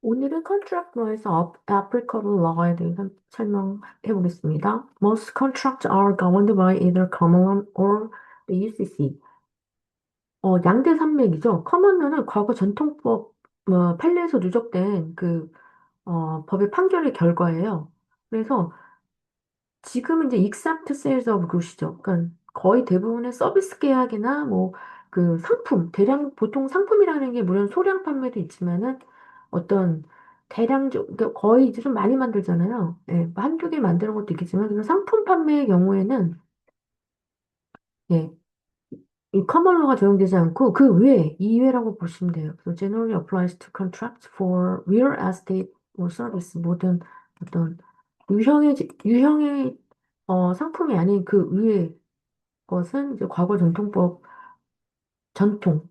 오늘은 컨트랙트 로에서 applicable law에 대해서 설명해 보겠습니다. Most contracts are governed by either common law or the UCC. 양대 산맥이죠. common law는 과거 전통법, 판례에서 누적된 법의 판결의 결과예요. 그래서 지금은 이제 exempt sales of goods죠. 그러니까 거의 대부분의 서비스 계약이나 그 상품, 대량, 보통 상품이라는 게 물론 소량 판매도 있지만은 어떤 그러니까 거의 이제 좀 많이 만들잖아요. 예, 뭐 한두 개 만드는 것도 있겠지만, 그래서 상품 판매의 경우에는, 예, 이 커먼로가 적용되지 않고 그 외, 이외라고 보시면 돼요. 그래서 generally applies to contracts for real estate or service. 모든 어떤 유형의 상품이 아닌 그 위의 것은 이제 과거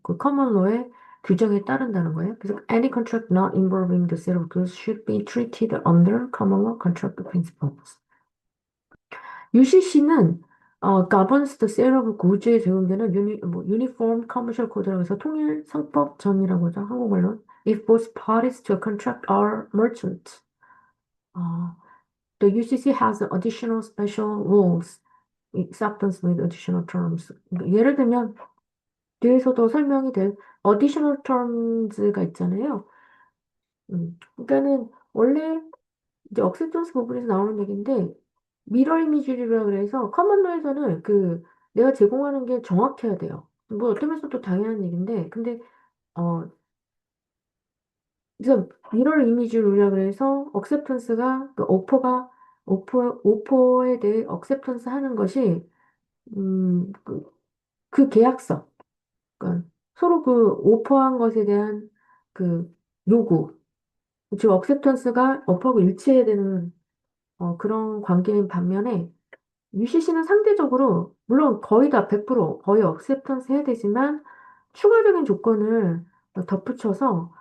그 커먼로의 규정에 따른다는 거예요. 그래서 any contract not involving the sale of goods should be treated under common law contract principles. UCC는 governs the sale of goods에 적용되는 Uniform Commercial Code라고 해서 통일 상법전이라고 하죠. 한국말로. If both parties to a contract are merchants. 어, the UCC has additional special rules, acceptance with additional terms. 그러니까 예를 들면 뒤에서도 설명이 될 additional terms가 있잖아요. 그러니까는 원래 이제 억셉턴스 부분에서 나오는 얘기인데 미러 이미지라고 그래서 커먼로에서는 내가 제공하는 게 정확해야 돼요. 뭐 어떤 면에서 또 당연한 얘기인데 근데 어 그래서 미러 이미지라 그래서 억셉턴스가 오퍼에 대해 억셉턴스 하는 것이 그 계약서 그러니까 서로 그 오퍼한 것에 대한 그 요구 즉 억셉턴스가 오퍼하고 일치해야 되는 그런 관계인 반면에 UCC는 상대적으로 물론 거의 다 100% 거의 억셉턴스 해야 되지만 추가적인 조건을 덧붙여서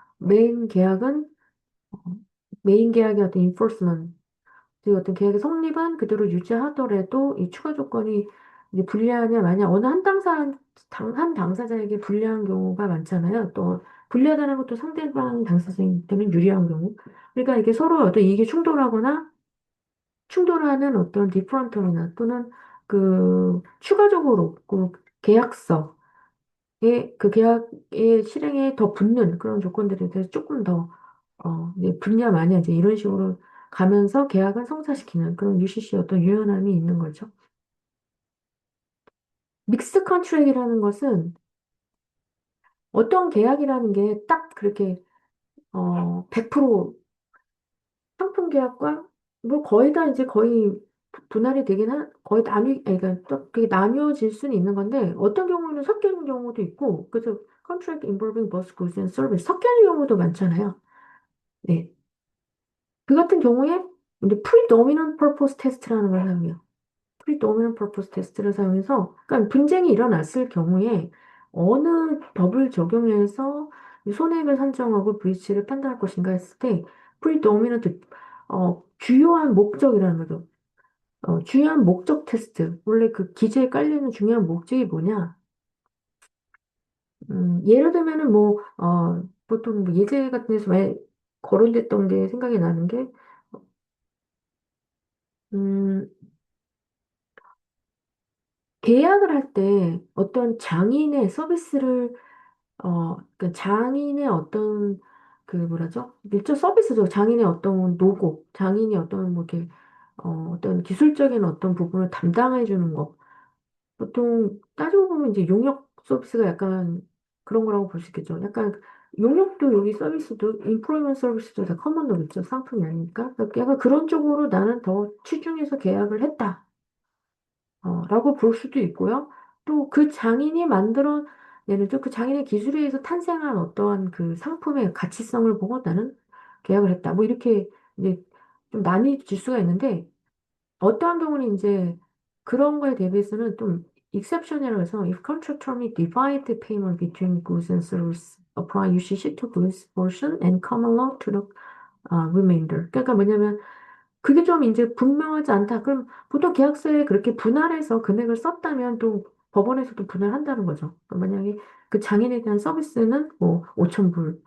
어, 메인 계약의 어떤 enforcement 그 어떤 계약의 성립은 그대로 유지하더라도 이 추가 조건이 이제 불리하냐 만약 어느 한 당사자에게 불리한 경우가 많잖아요. 또 불리하다는 것도 상대방 당사자한테는 유리한 경우. 그러니까 이게 서로 어떤 이익이 충돌하는 어떤 디퍼런텀이나 또는 추가적으로 그 계약서에 그 계약의 실행에 더 붙는 그런 조건들에 대해서 조금 더 이제 붙냐 마냐 이제 이런 식으로 가면서 계약을 성사시키는 그런 UCC 어떤 유연함이 있는 거죠. 믹스 컨트랙이라는 것은 어떤 계약이라는 게 딱 그렇게 100% 상품 계약과 뭐 거의 다 이제 거의 분할이 되긴 거의 아니, 그러니까 또 그게 나뉘어질 수는 있는 건데 어떤 경우는 섞여 있는 경우도 있고 그래서 contract involving both goods and service 섞여 있는 경우도 많잖아요. 네. 그 같은 경우에 이제 predominant purpose test라는 걸 사용해요. predominant purpose test를 사용해서 그러니까 분쟁이 일어났을 경우에 어느 법을 적용해서 이 손해액을 산정하고 브리치를 판단할 것인가 했을 때 predominant 주요한 목적이라는 거죠. 중요한 목적 테스트. 원래 그 기재에 깔리는 중요한 목적이 뭐냐? 예를 들면은 보통 뭐 예제 같은 데서 많이 거론됐던 게 생각이 나는 게, 음, 계약을 할 때 어떤 장인의 서비스를, 그 장인의 어떤, 뭐라죠? 일종 서비스죠. 장인의 어떤 노고, 장인이 어떤 이렇게, 어떤 기술적인 어떤 부분을 담당해 주는 거. 보통 따지고 보면 이제 용역 서비스가 약간 그런 거라고 볼 수 있겠죠. 약간 용역도 여기 서비스도 인플로이먼트 서비스도 다 커먼도겠죠. 상품이 아니니까. 그러니까 약간 그런 쪽으로 나는 더 치중해서 계약을 했다. 라고 볼 수도 있고요. 또 그 장인이 만들어 내는 그 장인의 기술에 의해서 탄생한 어떠한 그 상품의 가치성을 보고 나는 계약을 했다. 뭐 이렇게 이제 좀 나뉘어질 수가 있는데 어떠한 경우는 이제 그런 거에 대비해서는 좀 exception이라고 해서 if contract term divide the payment between goods and service apply UCC to goods portion and common law to the remainder. 그러니까 뭐냐면 그게 좀 이제 분명하지 않다. 그럼 보통 계약서에 그렇게 분할해서 금액을 썼다면 또 법원에서도 분할한다는 거죠. 그러니까 만약에 그 장인에 대한 서비스는 뭐 5천 불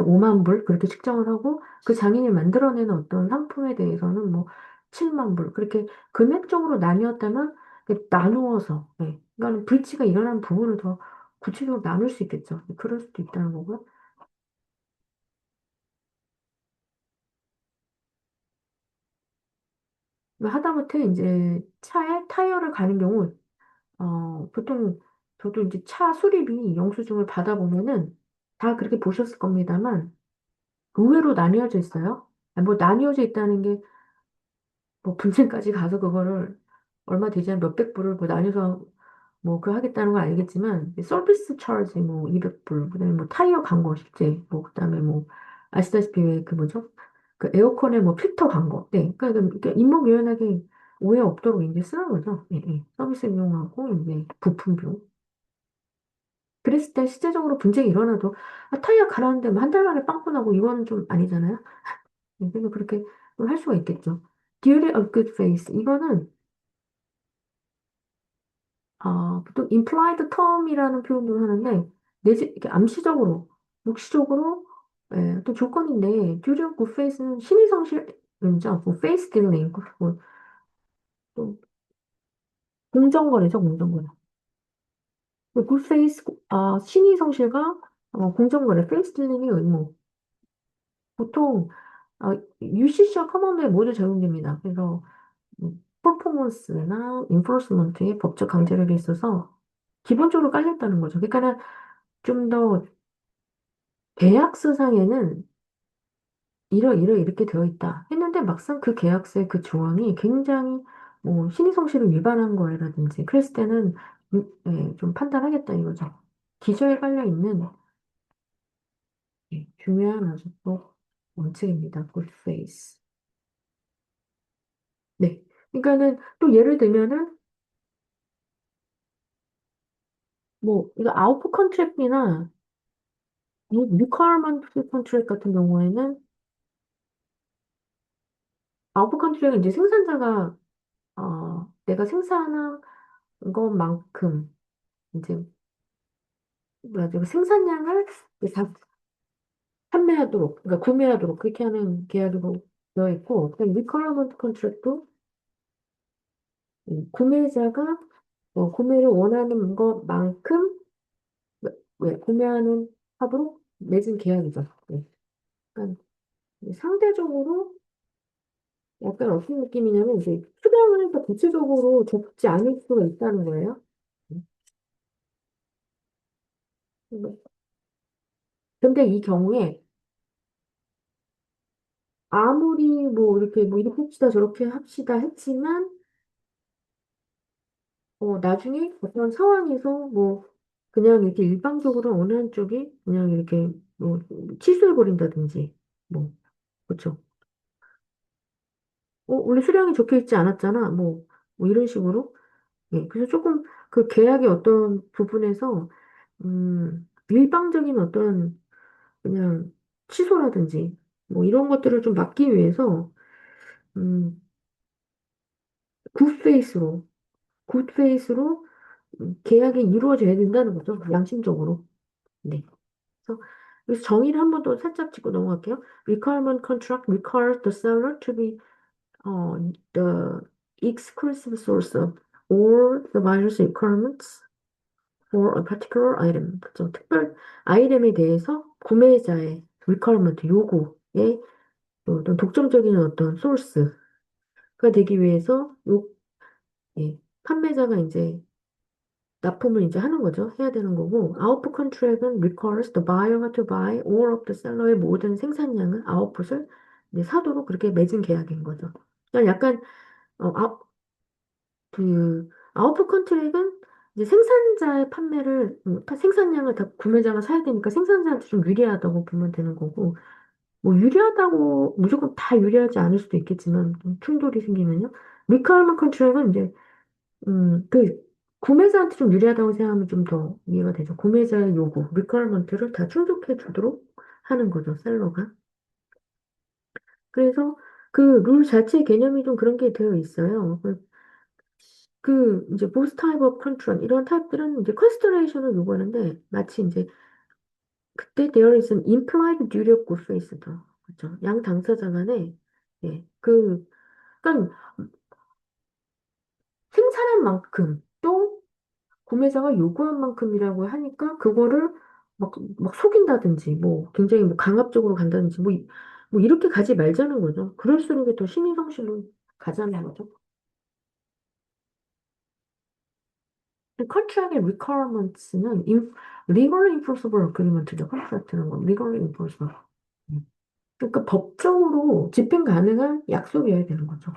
5만 불 그렇게 측정을 하고 그 장인이 만들어내는 어떤 상품에 대해서는 뭐 7만 불 그렇게 금액적으로 나뉘었다면 나누어서 그러니까 불이치가 일어나는 부분을 더 구체적으로 나눌 수 있겠죠. 그럴 수도 있다는 거고요. 하다못해 이제 차에 타이어를 가는 경우 보통 저도 이제 차 수리비 영수증을 받아보면은 다 그렇게 보셨을 겁니다만 의외로 나뉘어져 있어요. 아니, 뭐 나뉘어져 있다는 게 뭐 분쟁까지 가서 그거를 얼마 되지 않은 몇백 불을 뭐 나눠서 뭐 그 하겠다는 건 알겠지만 서비스 차지 뭐 200불 그다음에 뭐 타이어 간거 실제 뭐 그다음에 뭐 아시다시피 왜 그 뭐죠? 그 에어컨에 뭐 필터 간거 그러니까 이렇게 입목요연하게 오해 없도록 이제 쓰는 거죠. 서비스 이용하고 이제 부품 비용. 그랬을 때 실제적으로 분쟁이 일어나도 타이어 갈았는데 뭐 한 달 만에 빵꾸 나고 이거는 좀 아니잖아요. 그래서 그렇게 좀 할 수가 있겠죠. Duty of good faith 이거는 보통 implied term이라는 표현도 하는데 이렇게 암시적으로 묵시적으로 또 조건인데 duty of good faith는 신의 성실이죠. 뭐 faith dealing 뭐, 또 공정거래죠, 공정거래. good faith 신의 성실과 공정거래 faith dealing의 의무. 보통 UCC와 커먼도에 모두 적용됩니다. 그래서 퍼포먼스나 인포스먼트의 법적 강제력이 있어서 기본적으로 깔렸다는 거죠. 그러니까는 좀 더 계약서상에는 이렇게 되어 있다 했는데 막상 그 계약서의 그 조항이 굉장히 뭐 신의성실을 위반한 거라든지 그랬을 때는 좀 판단하겠다 이거죠. 기저에 깔려 있는 중요한 아주 또 원칙입니다. good faith. 네. 그러니까는 또 예를 들면은 뭐 이거 아웃풋 컨트랙이나 리퀘어먼트 컨트랙 같은 경우에는 아웃풋 컨트랙은 이제 생산자가 내가 생산한 것만큼 이제 뭐야 그 생산량을 이제 다 판매하도록 그러니까 구매하도록 그렇게 하는 계약으로 되어 있고 그다음 리퀘어먼트 컨트랙도 구매자가 구매를 원하는 것만큼 구매하는 하도록 맺은 계약이죠. 그러니까 상대적으로 약간 어떤 느낌이냐면 이제 수량을 더 구체적으로 적지 않을 수가 있다는 거예요. 음. 근데 이 경우에 아무리 뭐 이렇게 뭐 이렇게 합시다 저렇게 합시다 했지만 나중에 어떤 상황에서 뭐 그냥 이렇게 일방적으로 어느 한쪽이 그냥 이렇게 뭐 취소해 버린다든지 뭐 그렇죠. 원래 수량이 적혀 있지 않았잖아. 뭐 이런 식으로. 그래서 조금 그 계약의 어떤 부분에서 일방적인 어떤 그냥 취소라든지 뭐 이런 것들을 좀 막기 위해서 음, 굿페이스로 굿페이스로 계약이 이루어져야 된다는 거죠. 양심적으로. 네. 그래서 정의를 한 번 더 살짝 짚고 넘어갈게요. Requirement contract requires the seller to be the exclusive source of all the buyer's requirements for a particular item. 그죠? 특별 아이템에 대해서 구매자의 requirement 요구에 어떤 독점적인 어떤 소스가 되기 위해서 판매자가 이제 납품을 이제 하는 거죠. 해야 되는 거고, output contract은 requires the buyer to buy all of the seller의 모든 생산량을 아웃풋을 이제 사도록 그렇게 맺은 계약인 거죠. 그러니까 약간 아웃풋 컨트랙은 이제 생산자의 판매를 생산량을 다 구매자가 사야 되니까 생산자한테 좀 유리하다고 보면 되는 거고, 뭐 유리하다고 무조건 다 유리하지 않을 수도 있겠지만 좀 충돌이 생기면요. 리퀘어먼트 컨트랙은 이제 그 구매자한테 좀 유리하다고 생각하면 좀 더 이해가 되죠. 구매자의 요구, 리퀘어먼트를 다 충족해 주도록 하는 거죠, 셀러가. 그래서 그 룰 자체의 개념이 좀 그런 게 되어 있어요. 이제 보스 타입 오브 컨트롤 이런 타입들은 이제 컨시더레이션을 요구하는데 마치 이제 근데 there is an implied duty of good faith. 그렇죠. 양 당사자 간에 예, 그러니까 생산한 만큼 또 구매자가 요구한 만큼이라고 하니까 그거를 막 속인다든지 뭐 굉장히 뭐 강압적으로 간다든지 뭐 이렇게 가지 말자는 거죠. 그럴수록 더 신의 성실로 가자는 거죠. 컨트랙의 requirements는 legally enforceable agreement죠. 컨트랙트는 건 legally enforceable. 음. 그러니까 법적으로 집행 가능한 약속이어야 되는 거죠.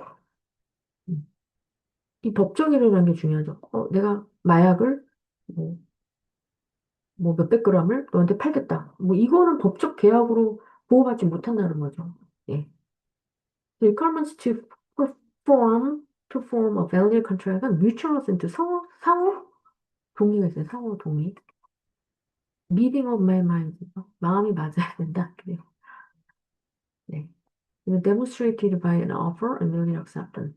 음. 이 법정이라는 게 중요하죠. 내가 마약을 뭐, 뭐 몇백 그램을 너한테 팔겠다. 뭐 이거는 법적 계약으로 보호받지 못한다는 거죠. 예. The requirements to form a valid contract은 mutual assent, 상호 동의가 있어요. 상호 동의. Meeting of my mind. 마음이 맞아야 된다. 그래요. 네. Demonstrated by an offer and willing acceptance,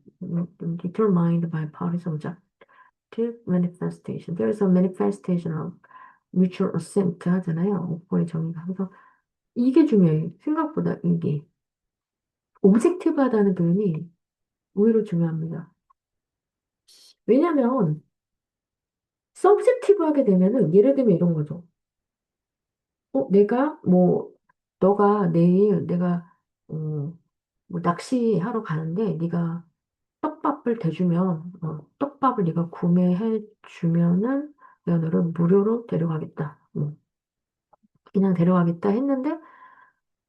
determined by parties objective manifestation. There is a manifestation of mutual assent 하잖아요. 오퍼의 정의가. 그래서 이게 중요해요. 생각보다 이게. 오브젝티브하다는 표현이 의외로 중요합니다. 왜냐면 서브젝티브하게 되면은 예를 들면 이런 거죠. 내가 뭐 너가 내일 내가 어, 뭐 낚시하러 가는데 네가 떡밥을 대주면 떡밥을 네가 구매해 주면은 내가 너를 무료로 데려가겠다. 그냥 데려가겠다 했는데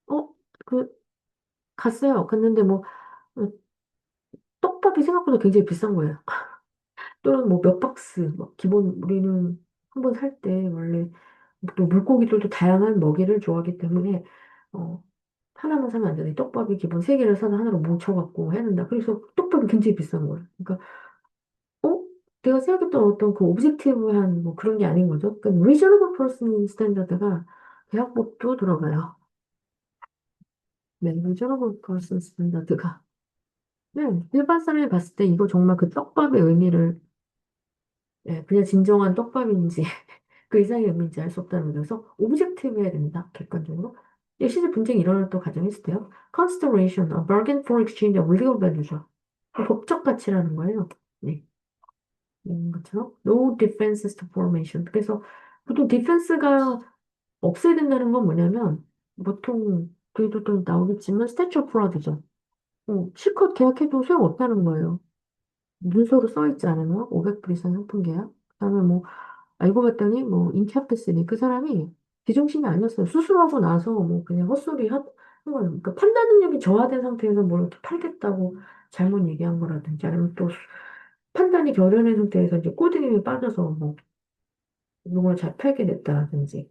어 그 갔어요. 갔는데 뭐 어, 떡밥이 생각보다 굉장히 비싼 거예요. 또는 뭐 몇 박스 뭐 기본 우리는 한 번 살 때 원래 또 물고기들도 다양한 먹이를 좋아하기 때문에 어 하나만 사면 안 되네. 떡밥이 기본 세 개를 사서 하나로 뭉쳐갖고 해야 된다. 그래서 떡밥이 굉장히 비싼 거예요. 그러니까 어? 내가 생각했던 어떤 그 오브젝티브한 뭐 그런 게 아닌 거죠. 그러니까 reasonable person 스탠다드가 대학법도 들어가요. 네, reasonable person 스탠다드가. 네, 일반 사람이 봤을 때 이거 정말 그 떡밥의 의미를 네, 그냥 진정한 떡밥인지 그 이상의 의미인지 알 수 없다는 거죠. 오브젝티브 해야 된다, 객관적으로. 실제 분쟁이 일어났던 가정했을 때요. Consideration, a bargain for exchange of legal value죠. 법적 가치라는 거예요. 네. 것처럼 no defenses to formation. 그래서 보통 디펜스가 없애야 된다는 건 뭐냐면 보통 그래도 또 나오겠지만 스태츄 프라드죠. 실컷 계약해도 소용없다는 거예요. 문서로 써 있지 않으면 500불 이상 상품 계약. 그다음에 뭐 알고 봤더니 뭐 인캐피스니 그 사람이 제정신이 아니었어요. 수술하고 나서 뭐 그냥 헛소리 한 거예요. 그러니까 판단 능력이 저하된 상태에서 뭘 이렇게 팔겠다고 잘못 얘기한 거라든지 아니면 또 판단이 결연한 상태에서 이제 꼬드김에 빠져서 뭐 이걸 잘 팔게 됐다든지.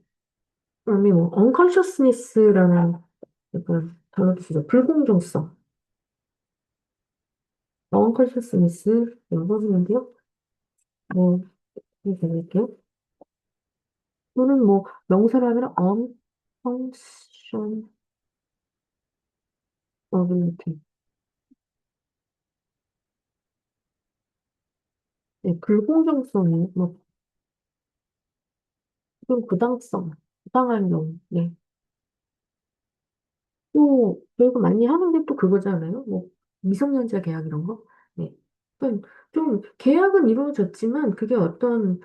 그다음에 뭐 unconsciousness라는 약간 단어도 쓰죠. 불공정성. unconsciousness 이거 쓰는데요. 뭐 이렇게 드릴게요. 또는 뭐 명사로 하면 unconscious ability. 네, 불공정성이 뭐 좀 부당성, 부당한 경우. 네. 또 저희가 많이 하는 게 또 그거잖아요. 뭐 미성년자 계약 이런 거. 네. 좀 계약은 이루어졌지만 그게 어떤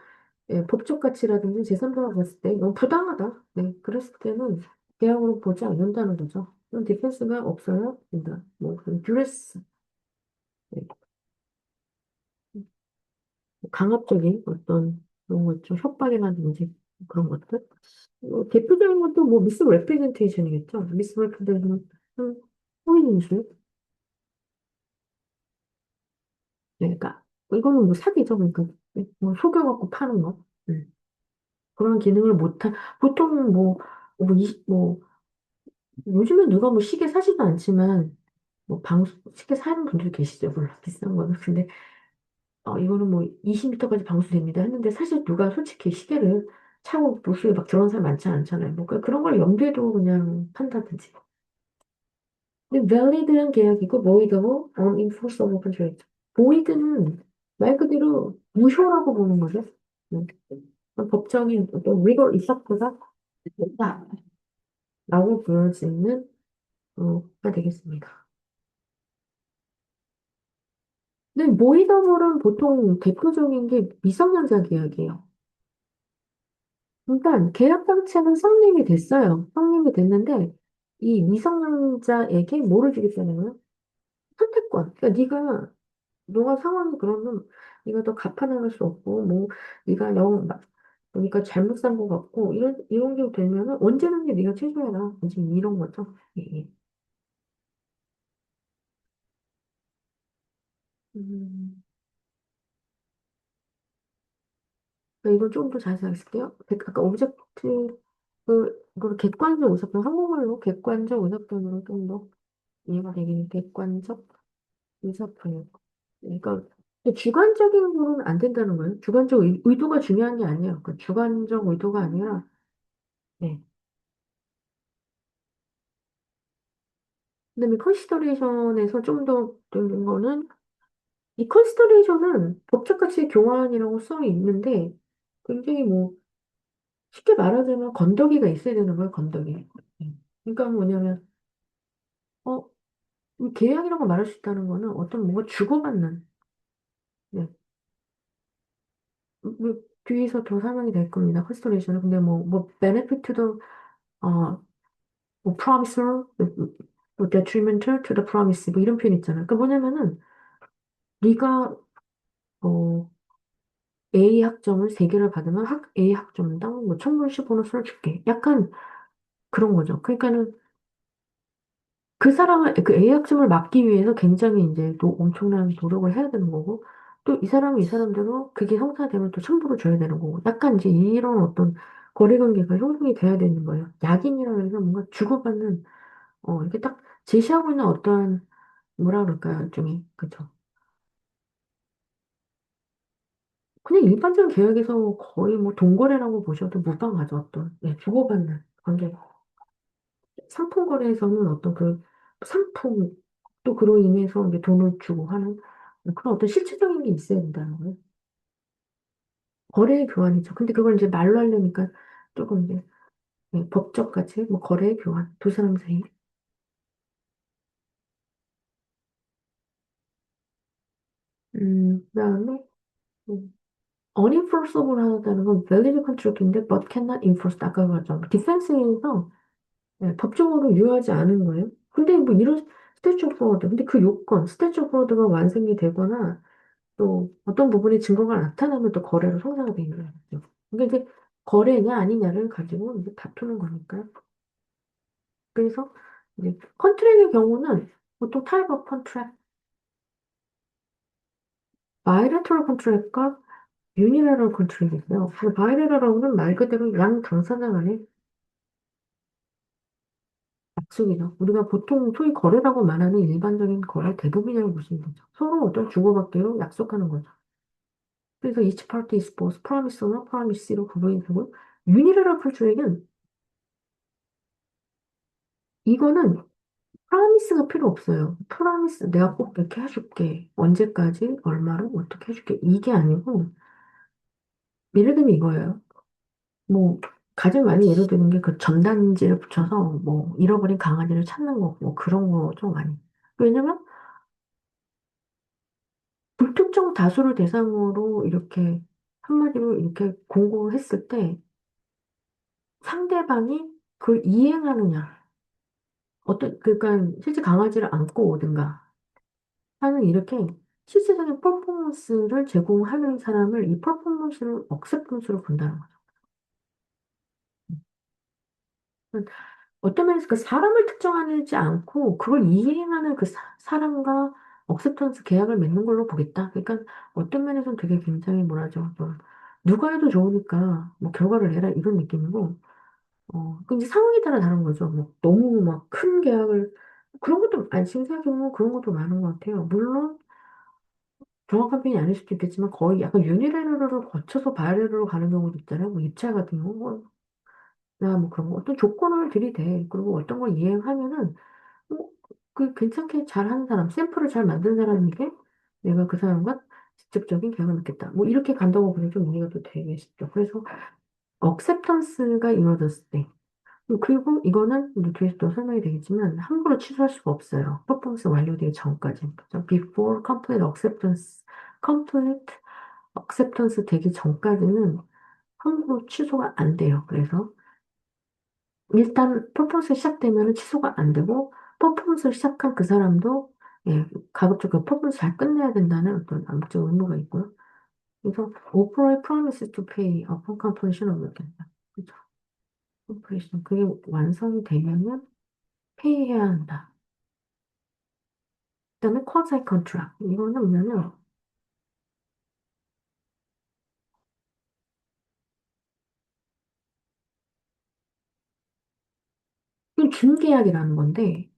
법적 가치라든지 제3자가 봤을 때 너무 부당하다. 네. 그랬을 때는 계약으로 보지 않는다는 거죠. 그럼 디펜스가 없어야 된다. 뭐 그런 듀레스, 네. 강압적인 어떤 그런 것 좀 협박이라든지 그런 것들. 대표적인 것도 뭐 미스 레프레젠테이션이겠죠. 미스 레프레젠테이션은 호의 인술. 네, 그러니까 이거는 뭐 사기죠. 그러니까 뭐 속여갖고 파는 거. 그런 기능을 못한 보통 뭐 요즘은 누가 뭐 시계 사지도 않지만 뭐 방수 시계 사는 분들 계시죠. 물론 비싼 거는 근데 이거는 뭐 20m까지 방수됩니다 했는데 사실 누가 솔직히 시계를 차고 부수에 막 들어온 사람 많지 않잖아요. 뭐 그런 걸 염두에도 그냥 판다든지. 근데 valid한 계약이고 void하고 unenforceable contract. void는 말 그대로 무효라고 보는 거죠. 네. 법적인 어떤 legal effect가 없다. 라고 보여지는 가 되겠습니다. 근데 모의더블은 보통 대표적인 게 미성년자 계약이에요. 그러니까 계약 당시에는 성립이 됐어요. 성립이 됐는데 이 미성년자에게 뭐를 주겠다는 선택권. 그러니까 너가 상황이 그러면 네가 더 갚아나갈 수 없고 뭐 네가 영 그러니까 잘못 산 것 같고 이런 게 되면은 언제든지 네가 취소해라. 이제 이런 거죠. 예, 예. 음, 이건 조금 더 자세하게 쓸게요. 아까 오브젝트 그걸 객관적 오사편 한국말로 객관적 오사편으로 좀 더 이해가 되긴 객관적 오사편. 그러니까 근데 주관적인 거는 안 된다는 거예요. 주관적 의도가 중요한 게 아니에요. 그 주관적 의도가 아니라 네. 그다음에 컨시더레이션에서 좀 더 드는 거는 이 컨시더레이션은 법적 가치의 교환이라고 써 있는데 굉장히 뭐 쉽게 말하자면 건더기가 있어야 되는 거예요. 건더기. 그러니까 뭐냐면 어, 이 계약이라고 말할 수 있다는 거는 어떤 뭔가 주고받는 네. 뒤에서 더 설명이 될 겁니다. 컨시더레이션은 근데 뭐 베네피트도 어, 뭐 promiser, 뭐 detrimental to the promise 뭐 이런 표현 있잖아요. 그러니까 뭐냐면은 네가 어, A 학점을 세 개를 받으면 A 학점당 뭐 천불씩 보너스를 줄게. 약간 그런 거죠. 그러니까는 그 사람을 그 A 학점을 막기 위해서 굉장히 이제 또 엄청난 노력을 해야 되는 거고 또 이 사람은 이 사람대로 그게 성사되면 또 천불을 줘야 되는 거고 약간 이제 이런 어떤 거래관계가 형성이 돼야 되는 거예요. 약인이라고 해서 뭔가 주고받는 이렇게 딱 제시하고 있는 어떠한 뭐라 그럴까요? 일종의 그죠? 그냥 일반적인 계약에서 거의 뭐 동거래라고 보셔도 무방하죠. 어떤 주고받는 관계. 상품 거래에서는 어떤 그 상품 또 그로 인해서 이제 돈을 주고 하는 그런 어떤 실질적인 게 있어야 된다는 거예요. 거래의 교환이죠. 근데 그걸 이제 말로 하려니까 조금 이제 법적 가치, 뭐 거래의 교환, 두 사람 사이. 그다음에 unenforceable 하다는 건 valid contract인데 but cannot enforce 아까 말했죠. 디펜스에서 법적으로 유효하지 않은 거예요. 근데 뭐 이런 스태츄 오브 프로드, 근데 그 요건, 스태츄 오브 프로드가 완성이 되거나 또 어떤 부분이 증거가 나타나면 또 거래로 성사가 되는 거죠. 그러니까 이제 거래냐 아니냐를 가지고 이제 다투는 거니까요. 그래서 이제 컨트랙의 경우는 보통 타입 업 컨트랙, 바이래터럴 컨트랙과 유니래럴 컨트랙이 있어요. 바이래터럴은 말 그대로 양 당사자 간의 약속이죠. 우리가 보통 소위 거래라고 말하는 일반적인 거래 대부분이라고 보시면 되죠. 서로 어떤 주고받기로 약속하는 거죠. 그래서 each party is both promise나 promise로 구분이 되고 유니래럴 컨트랙은 이거는 프라미스가 필요 없어요. 프라미스 내가 꼭 이렇게 해줄게. 언제까지 얼마로 어떻게 해줄게. 이게 아니고 예를 들면 이거예요. 뭐 가장 많이 예를 드는 게 그 전단지를 붙여서 뭐 잃어버린 강아지를 찾는 거 뭐 그런 거 좀 많이. 왜냐면 불특정 다수를 대상으로 이렇게 한마디로 이렇게 공고했을 때 상대방이 그걸 이행하느냐. 그러니까 실제 강아지를 안고 오든가 하는 이렇게 실질적인 퍼포먼스를 제공하는 사람을 이 퍼포먼스를 억셉턴스로 본다는 거죠. 어떤 면에서 그 사람을 특정하지 않고 그걸 이행하는 그 사람과 억셉턴스 계약을 맺는 걸로 보겠다. 그러니까 어떤 면에서는 되게 굉장히 뭐라죠. 좀 누가 해도 좋으니까 뭐 결과를 내라 이런 느낌이고 그 이제 상황에 따라 다른 거죠. 뭐 너무 막 큰 계약을 그런 것도 아니 지금 생각해보면 그런 것도 많은 것 같아요. 물론 정확한 표현이 아닐 수도 있겠지만 거의 약간 유니레르를 거쳐서 바이레르로 가는 경우도 있잖아요. 뭐 입찰 같은 경우, 나뭐 그런 거 어떤 조건을 들이대 그리고 어떤 걸 이행하면은 그 괜찮게 잘하는 사람, 샘플을 잘 만든 사람에게 내가 그 사람과 직접적인 계약을 맺겠다. 뭐 이렇게 간다고 보면 좀 이해가 또 되게 쉽죠. 그래서 억셉턴스가 이루어졌을 때 그리고 이거는 이제 뒤에서 또 설명이 되겠지만 함부로 취소할 수가 없어요. 퍼포먼스 완료되기 전까지. 그죠? Before complete acceptance 되기 전까지는 함부로 취소가 안 돼요. 그래서 일단 퍼포먼스 시작되면 취소가 안 되고 퍼포먼스를 시작한 그 사람도 예, 가급적 그 퍼포먼스 잘 끝내야 된다는 어떤 암묵적 의무가 있고요. 그래서 overall promises to pay upon completion of the 그죠? completion 그게 완성이 되면은 pay 해야 한다. 그다음에 quasi contract 이거는 뭐냐면 이 준계약이라는 건데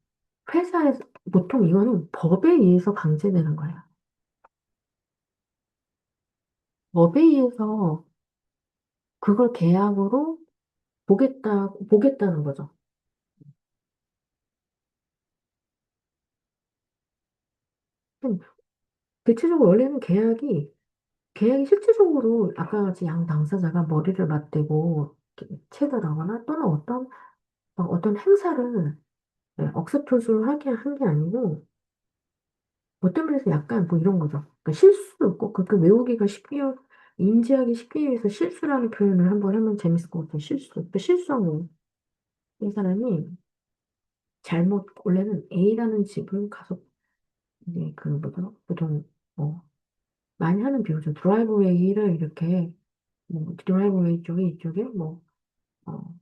회사에서 보통 이거는 법에 의해서 강제되는 거예요. 법에 의해서 그걸 계약으로 보겠다는 거죠. 음, 대체적으로 원래는 계약이 실질적으로 아까 같이 양 당사자가 머리를 맞대고 이렇게 체결하거나 또는 어떤 행사를 억셉트를 하게 한 게 아니고 어떤 면에서 약간 뭐 이런 거죠. 그러니까 실수 꼭 외우기가 쉽게 인지하기 쉽게 위해서 실수라는 표현을 한번 하면 재밌을 것 같아요. 실수. 그 실수한 거. 이 사람이 원래는 A라는 집을 가서 이제 그 뭐죠? 보통 뭐 많이 하는 비유죠. 드라이브웨이를 이렇게 뭐 드라이브웨이 쪽에 이쪽에 뭐 어,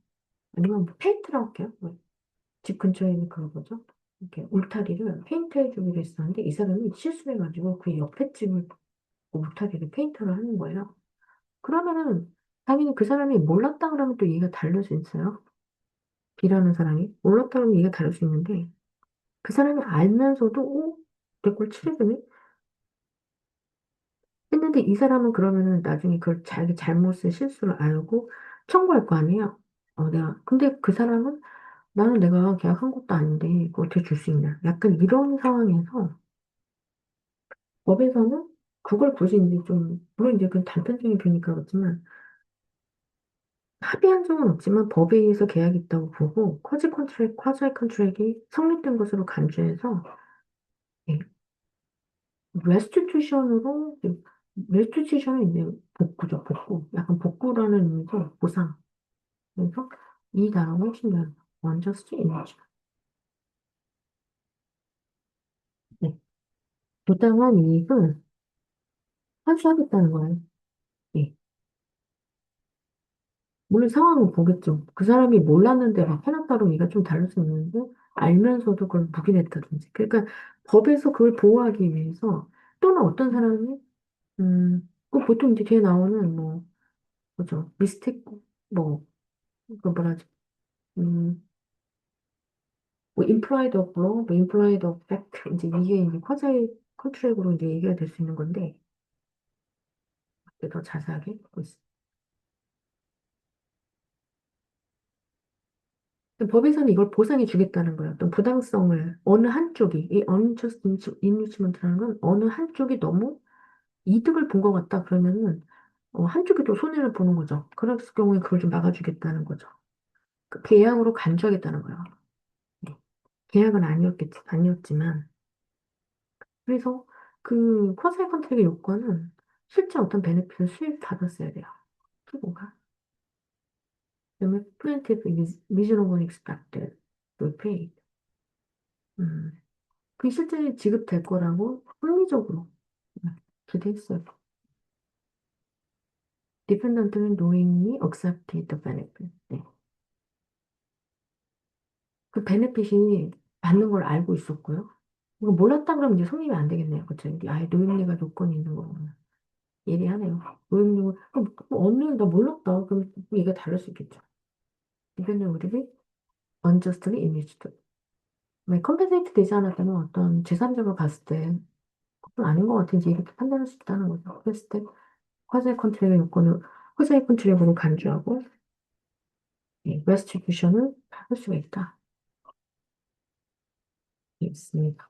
아니면 뭐 페인트라고 할게요. 뭐집 근처에 있는 그런 거죠. 이렇게 울타리를 페인트 해주기로 했었는데 이 사람이 실수해가지고 그 옆에 집을 울타리를 페인트를 하는 거예요. 그러면은 당연히 그 사람이 몰랐다 그러면 또 이해가 다를 수 있어요. B라는 사람이 몰랐다 그러면 이해가 다를 수 있는데 그 사람이 알면서도 내 걸 칠해주네? 했는데 이 사람은 그러면은 나중에 그걸 자기 잘못을 실수를 알고 청구할 거 아니에요. 근데 그 사람은 나는 내가 계약한 것도 아닌데 이거 어떻게 줄 수 있냐. 약간 이런 상황에서 법에서는 그걸 굳이 이제 좀, 물론 이제 그 단편적인 표현이니까 그렇지만 합의한 적은 없지만 법에 의해서 계약이 있다고 보고 쿼지 컨트랙이 성립된 것으로 간주해서 레스티튜션으로 레스티튜션은 이제 복구죠, 복구. 약간 복구라는 의미에서 보상. 그래서 이 단어가 훨씬 더 먼저 쓰이죠. 네. 부당한 이익을 환수하겠다는 거예요. 예. 물론 상황을 보겠죠. 그 사람이 몰랐는데 막 해놨다고 얘기가 좀 다를 수 있는데 알면서도 그걸 묵인했다든지. 그러니까 법에서 그걸 보호하기 위해서 또는 어떤 사람이 그 보통 이제 뒤에 나오는 뭐 뭐죠 미스테이크 그 뭐라 하지 뭐 implied of law, 뭐 implied of fact 이제 이게 이제 쿼자의 컨트랙으로 이제 얘기가 될 수 있는 건데 더 자세하게 보고 있습니다. 법에서는 이걸 보상해 주겠다는 거예요. 어떤 부당성을 어느 한쪽이 이 unjust enrichment라는 건 어느 한쪽이 너무 이득을 본 것 같다 그러면은 한쪽이 또 손해를 보는 거죠. 그럴 경우에 그걸 좀 막아주겠다는 거죠. 그 계약으로 간주하겠다는 거예요. 네. 계약은 아니었지만 그래서 그 쿼사이 컨트랙의 요건은 실제 어떤 베네핏을 수입받았어야 돼요. 피고가. 그다음에 plaintiff is reasonably expected to pay. 음, 그게 실제 지급될 거라고 합리적으로 기대했어요. Defendant는 knowingly accepted the benefit. 네. 그 베네핏이 받는 걸 알고 있었고요. 이거 몰랐다 그러면 이제 성립이 안 되겠네요. 그쵸? 아예 노인네가 조건이 있는 거구나. 예리하네요. 노인네가, 그럼 언니 나 몰랐다. 그럼 얘기가 다를 수 있겠죠. 이거는 우리를 unjustly enriched. 왜 컴pen세이트 되지 않았다면 어떤 제3자가 봤을 때 그건 아닌 것 같은지 이렇게 판단할 수 있다는 거죠. 그랬을 때 화재 컨트랙의 요건을 화재 컨트랙으로 간주하고 레스티튜션을 받을 수가 있다. 있습니다.